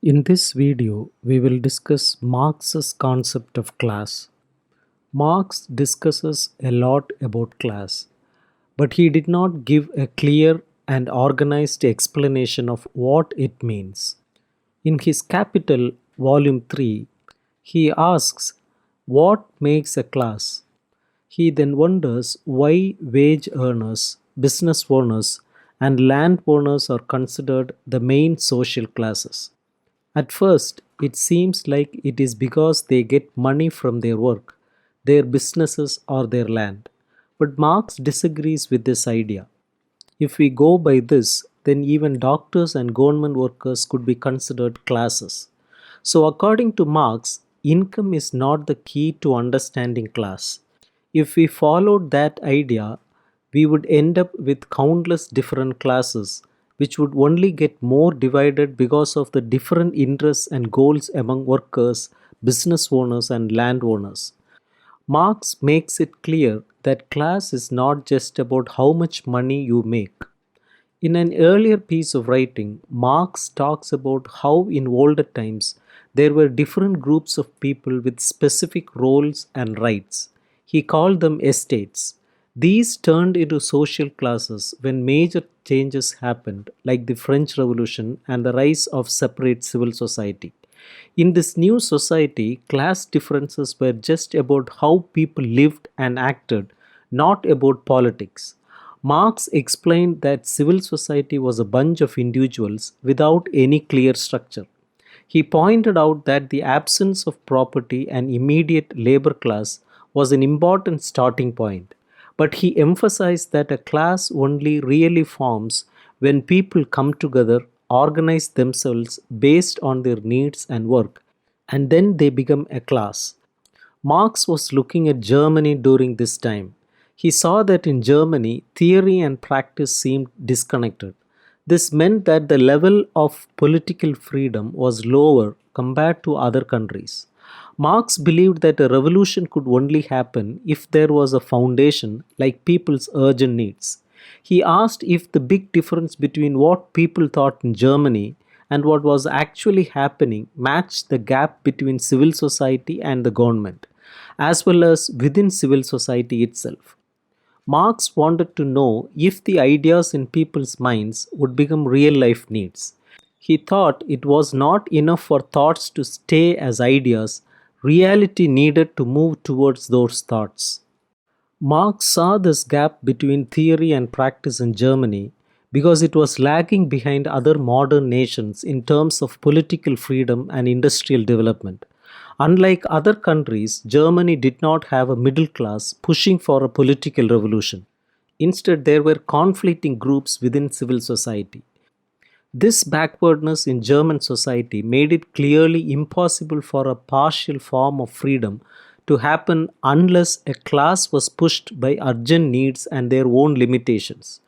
In this video, we will discuss Marx's concept of class. Marx discusses a lot about class, but he did not give a clear and organized explanation of what it means. In his Capital, Volume 3, he asks, what makes a class? He then wonders why wage earners, business owners, and land owners are considered the main social classes. At first, it seems like it is because they get money from their work, their businesses, or their land. But Marx disagrees with this idea. If we go by this, then even doctors and government workers could be considered classes. So, according to Marx, income is not the key to understanding class. If we followed that idea, we would end up with countless different classes, which would only get more divided because of the different interests and goals among workers, business owners, and landowners. Marx makes it clear that class is not just about how much money you make. In an earlier piece of writing, Marx talks about how in older times there were different groups of people with specific roles and rights. He called them estates. These turned into social classes when major changes happened, like the French Revolution and the rise of separate civil society. In this new society, class differences were just about how people lived and acted, not about politics. Marx explained that civil society was a bunch of individuals without any clear structure. He pointed out that the absence of property and immediate labor class was an important starting point, but he emphasized that a class only really forms when people come together, organize themselves based on their needs and work, and then they become a class. Marx was looking at Germany during this time. He saw that in Germany, theory and practice seemed disconnected. This meant that the level of political freedom was lower compared to other countries. Marx believed that a revolution could only happen if there was a foundation like people's urgent needs. He asked if the big difference between what people thought in Germany and what was actually happening matched the gap between civil society and the government, as well as within civil society itself. Marx wanted to know if the ideas in people's minds would become real life needs. He thought it was not enough for thoughts to stay as ideas, reality needed to move towards those thoughts. Marx saw this gap between theory and practice in Germany because it was lagging behind other modern nations in terms of political freedom and industrial development. Unlike other countries, Germany did not have a middle class pushing for a political revolution. Instead, there were conflicting groups within civil society. This backwardness in German society made it clearly impossible for a partial form of freedom to happen unless a class was pushed by urgent needs and their own limitations.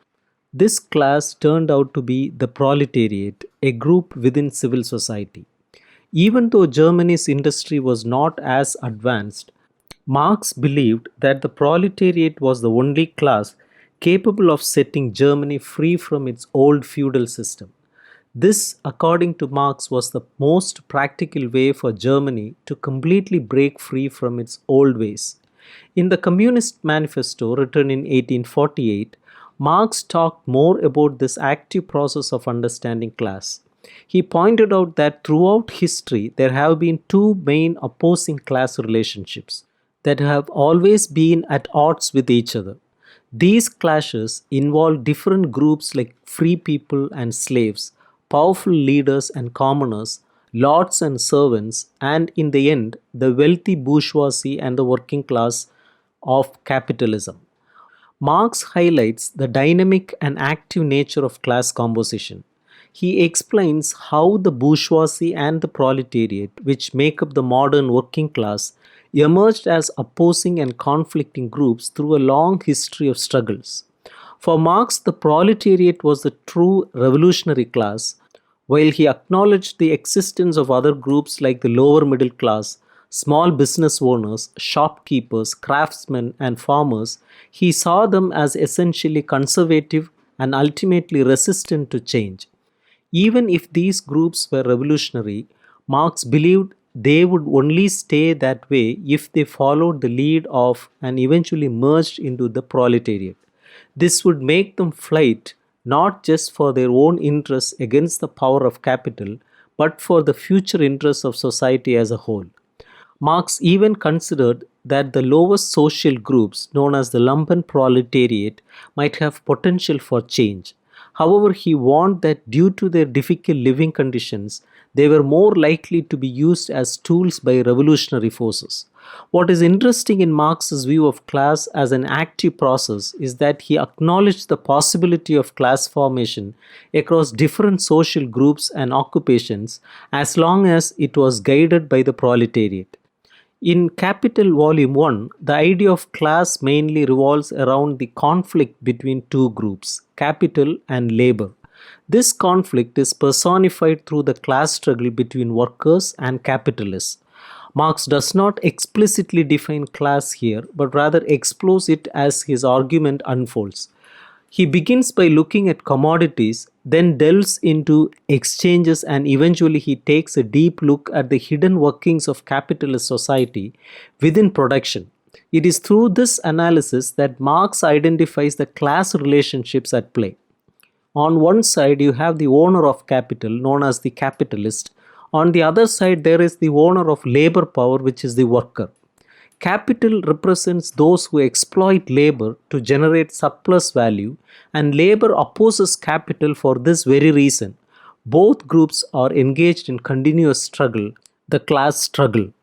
This class turned out to be the proletariat, a group within civil society. Even though Germany's industry was not as advanced, Marx believed that the proletariat was the only class capable of setting Germany free from its old feudal system. This, according to Marx, was the most practical way for Germany to completely break free from its old ways. In the Communist Manifesto written in 1848, Marx talked more about this active process of understanding class. He pointed out that throughout history there have been two main opposing class relationships that have always been at odds with each other. These clashes involve different groups like free people and slaves, powerful leaders and commoners, lords and servants, and in the end, the wealthy bourgeoisie and the working class of capitalism. Marx highlights the dynamic and active nature of class composition. He explains how the bourgeoisie and the proletariat, which make up the modern working class, emerged as opposing and conflicting groups through a long history of struggles. For Marx, the proletariat was the true revolutionary class, while he acknowledged the existence of other groups like the lower middle class, small business owners, shopkeepers, craftsmen, and farmers. He saw them as essentially conservative and ultimately resistant to change. Even if these groups were revolutionary, Marx believed they would only stay that way if they followed the lead of and eventually merged into the proletariat. This would make them fight not just for their own interests against the power of capital, but for the future interests of society as a whole. Marx even considered that the lowest social groups, known as the lumpen proletariat, might have potential for change. However, he warned that due to their difficult living conditions, they were more likely to be used as tools by revolutionary forces. What is interesting in Marx's view of class as an active process is that he acknowledged the possibility of class formation across different social groups and occupations as long as it was guided by the proletariat. In Capital Volume 1, the idea of class mainly revolves around the conflict between two groups, capital and labor. This conflict is personified through the class struggle between workers and capitalists. Marx does not explicitly define class here, but rather explores it as his argument unfolds. He begins by looking at commodities, then delves into exchanges, and eventually he takes a deep look at the hidden workings of capitalist society within production. It is through this analysis that Marx identifies the class relationships at play. On one side, you have the owner of capital, known as the capitalist. On the other side, there is the owner of labor power, which is the worker. Capital represents those who exploit labor to generate surplus value, and labor opposes capital for this very reason. Both groups are engaged in continuous struggle, the class struggle.